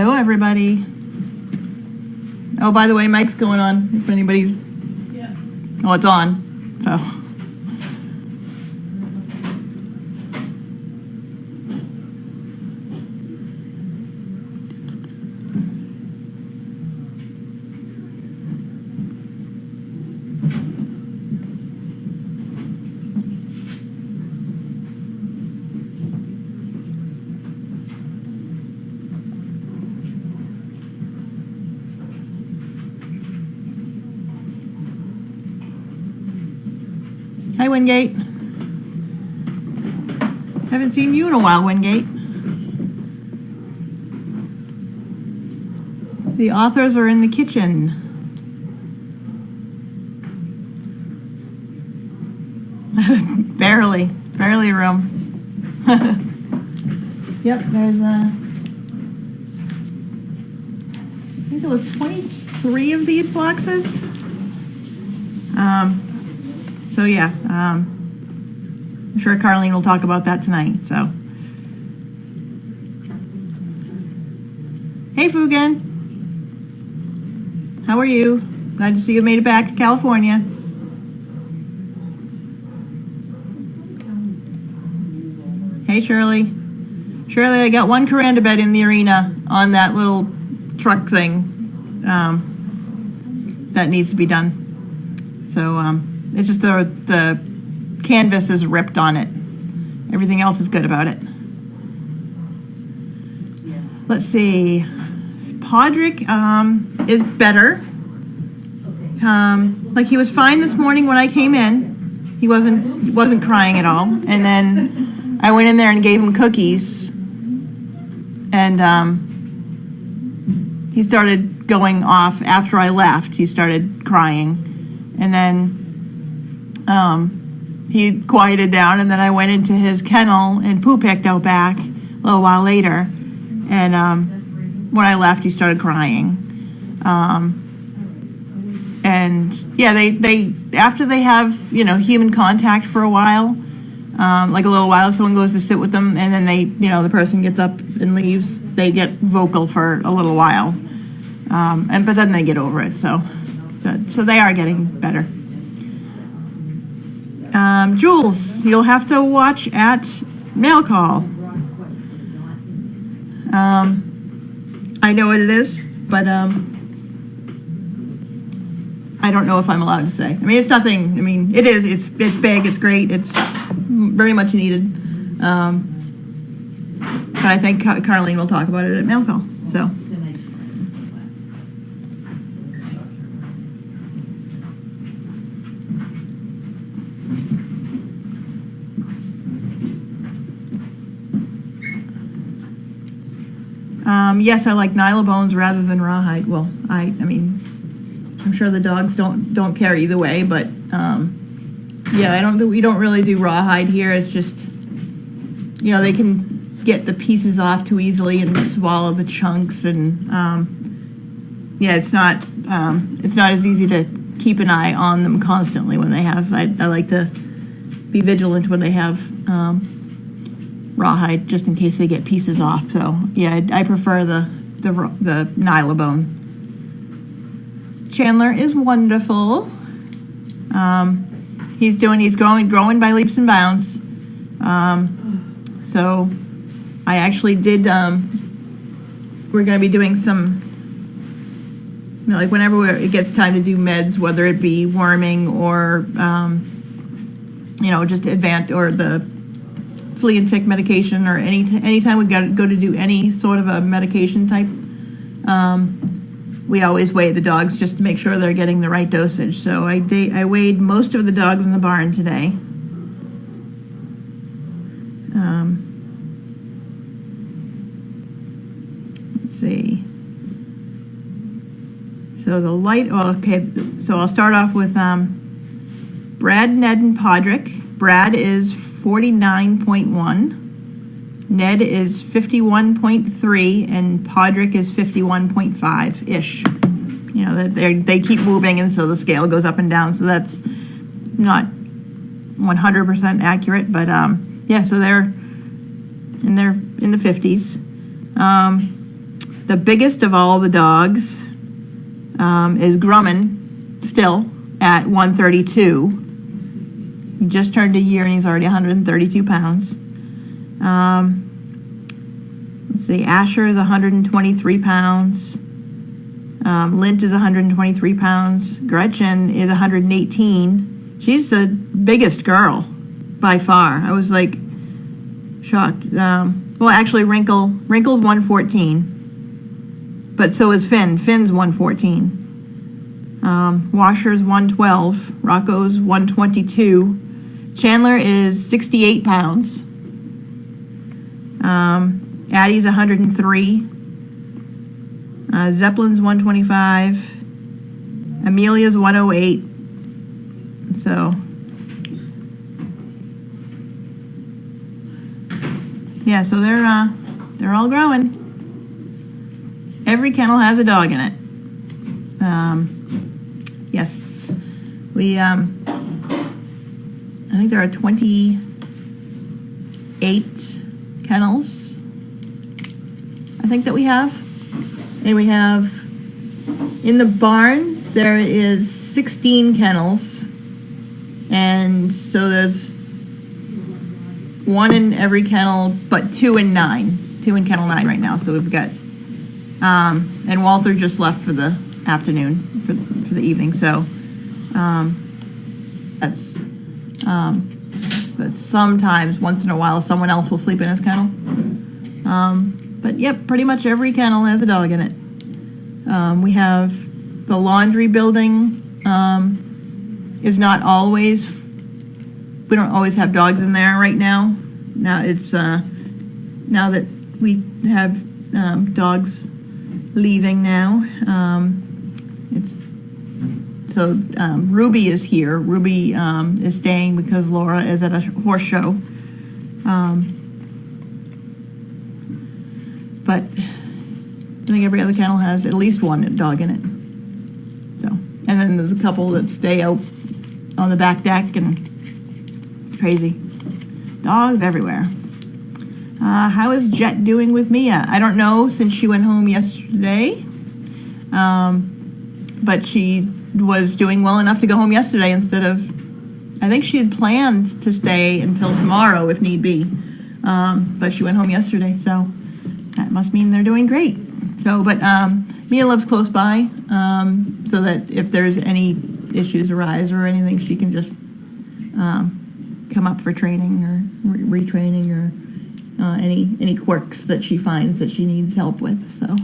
Hello, everybody. Oh, by the way, mic's going on. If anybody's, oh, it's on. So. Hi, Wingate. Haven't seen you in a while, Wingate. The authors are in the kitchen. barely room. Yep, there's I think there was 23 of these boxes. So yeah, I'm sure Carlene will talk about that tonight. So, hey Fugan, how are you? Glad to see you made it back to California. Hey Shirley, I got one Coranda bed in the arena on that little truck thing that needs to be done. So it's just the canvas is ripped on it. Everything else is good about it. Let's see. Podrick is better. Like he was fine this morning when I came in. He wasn't crying at all. And then I went in there and gave him cookies. And he started going off after I left. He started crying. And then he quieted down, and then I went into his kennel, and Pooh picked out back a little while later. And when I left, he started crying. And yeah, they after they have human contact for a while, like a little while, if someone goes to sit with them, and then the person gets up and leaves, they get vocal for a little while, but then they get over it. So they are getting better. Jules, you'll have to watch at mail call. I know what it is, but I don't know if I'm allowed to say. I mean, it's nothing. I mean, it is. It's big. It's great. It's very much needed. But I think Carlene will talk about it at mail call. So. Yes, I like Nylabones rather than rawhide. Well, I mean, I'm sure the dogs don't care either way, but yeah, we don't really do rawhide here. It's just they can get the pieces off too easily and swallow the chunks, and yeah, it's not as easy to keep an eye on them constantly when they have. I like to be vigilant when they have rawhide, just in case they get pieces off. So yeah, I prefer the Nylabone. Chandler is wonderful. He's growing by leaps and bounds. So I actually did. We're going to be doing some, like whenever it gets time to do meds, whether it be worming or just advanced or the flea and tick medication, or anytime we go to do any sort of a medication type, we always weigh the dogs just to make sure they're getting the right dosage. So I weighed most of the dogs in the barn today. Let's see. So the light. Oh, okay. So I'll start off with Brad, Ned, and Podrick. Brad is 49.1. Ned is 51.3, and Podrick is 51.5-ish. They keep moving, and so the scale goes up and down. So that's not 100% accurate, but yeah. So they're in the 50s. The biggest of all the dogs is Grumman, still at 132. He just turned a year and he's already 132 pounds. Let's see, Asher is 123 pounds. Lint is 123 pounds. Gretchen is 118. She's the biggest girl by far. I was like shocked. Well, actually, Wrinkle's 114, but so is Finn. Finn's 114. Washer's 112. Rocco's 122. Chandler is 68 pounds. Addie's 103. Zeppelin's 125. Amelia's 108. So, yeah, so they're all growing. Every kennel has a dog in it. Yes, we I think there are 28 kennels, I think, that we have. And we have, in the barn, there is 16 kennels. And so there's one in every kennel, but 2 in 9. 2 in kennel 9 right now. So we've got, and Walter just left for the afternoon, for the evening. So that's, but sometimes, once in a while, someone else will sleep in his kennel. But yep, pretty much every kennel has a dog in it. We have the laundry building is not always, we don't always have dogs in there right now. Now it's, now that we have dogs leaving now, so Ruby is here. Ruby is staying because Laura is at a horse show. But I think every other kennel has at least one dog in it. So, and then there's a couple that stay out on the back deck, and crazy. Dogs everywhere. How is Jet doing with Mia? I don't know, since she went home yesterday. But she was doing well enough to go home yesterday instead of, I think she had planned to stay until tomorrow if need be. But she went home yesterday, so that must mean they're doing great. So, but Mia lives close by, so that if there's any issues arise or anything, she can just come up for training or retraining or any quirks that she finds that she needs help with. So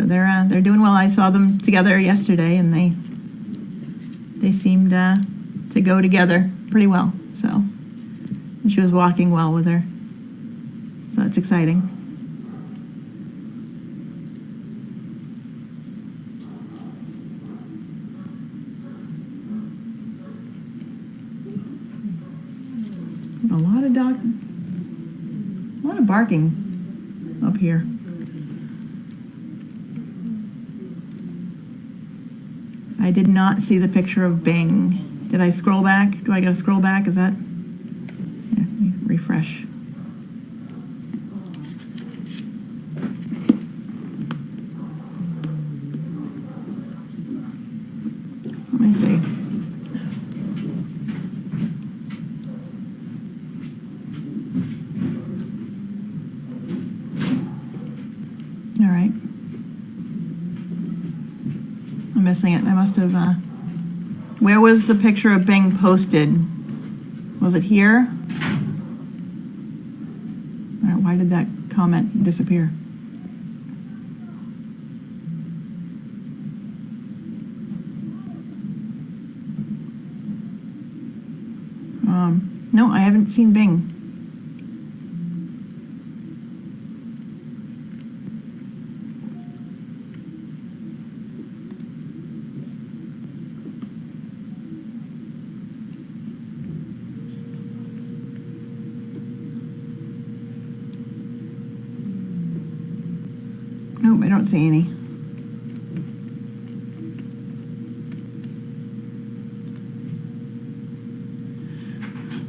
they're doing well. I saw them together yesterday, and they seemed to go together pretty well. So, and she was walking well with her. So that's exciting. There's a lot of barking up here. I did not see the picture of Bing. Did I scroll back? Do I gotta scroll back? Is that? Yeah, refresh. Let me see. All right. I'm missing it. I must have, where was the picture of Bing posted? Was it here? All right, why did that comment disappear? No, I haven't seen Bing. Nope, I don't see any.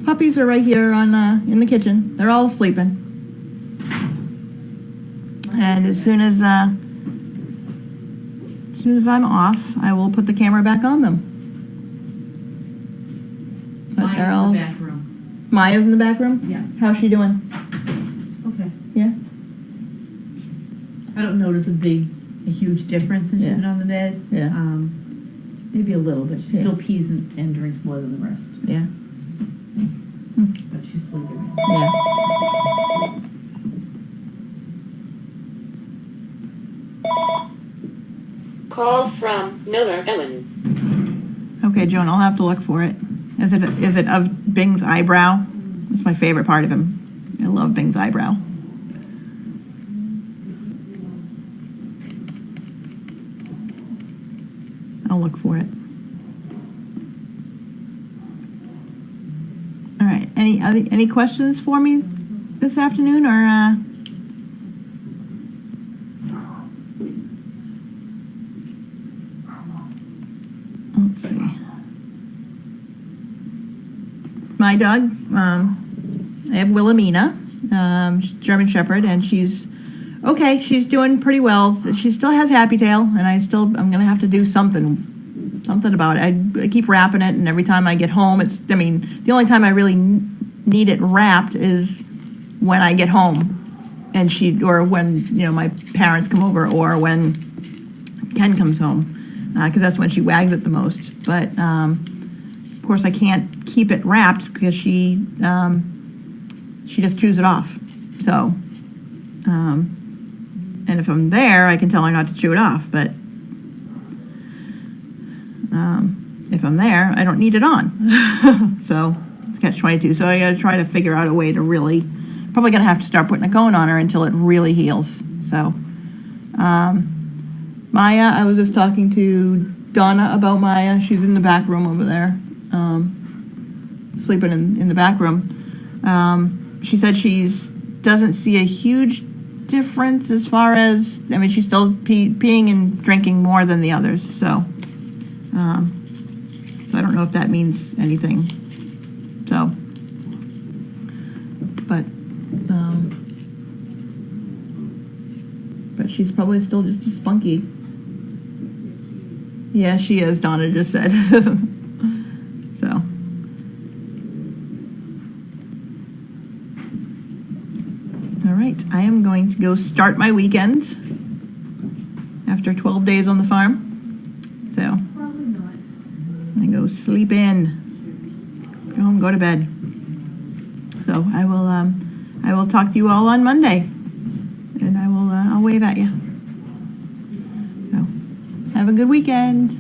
Puppies are right here on in the kitchen. They're all sleeping. And as soon as I'm off, I will put the camera back on them. But Maya's they're all. in the back room. Maya's in the back room? Yeah. How's she doing? Okay. Yeah? I don't notice a huge difference since Yeah. she's been on the bed. Yeah. Maybe a little, but she Yeah. still pees and drinks more than the rest. Yeah. But she's sleeping. Yeah. Call from Miller Ellen. Okay, Joan, I'll have to look for it. Is it of Bing's eyebrow? That's my favorite part of him. I love Bing's eyebrow. I'll look for it. All right. Any questions for me this afternoon, or? Let's see. My dog, I have Wilhelmina, she's a German Shepherd, and she's okay. She's doing pretty well. She still has Happy Tail, and I'm gonna have to do something about it. I keep wrapping it, and every time I get home, the only time I really need it wrapped is when I get home, or when my parents come over, or when Ken comes home, because that's when she wags it the most. But of course, I can't keep it wrapped because she just chews it off. So, and if I'm there, I can tell her not to chew it off. But if I'm there, I don't need it on. So it's catch-22. So I got to try to figure out a way to really. Probably gonna have to start putting a cone on her until it really heals. So, Maya, I was just talking to Donna about Maya. She's in the back room over there, sleeping in the back room. She said doesn't see a huge difference as far as, she's still peeing and drinking more than the others. So I don't know if that means anything. So, but she's probably still just a spunky. Yeah, she is, Donna just said. So. All right, I am going to go start my weekend after 12 days on the farm. So. Probably not. I'm going to go sleep in. Go home, go to bed. So I will talk to you all on Monday. And I'll wave at you. So, have a good weekend.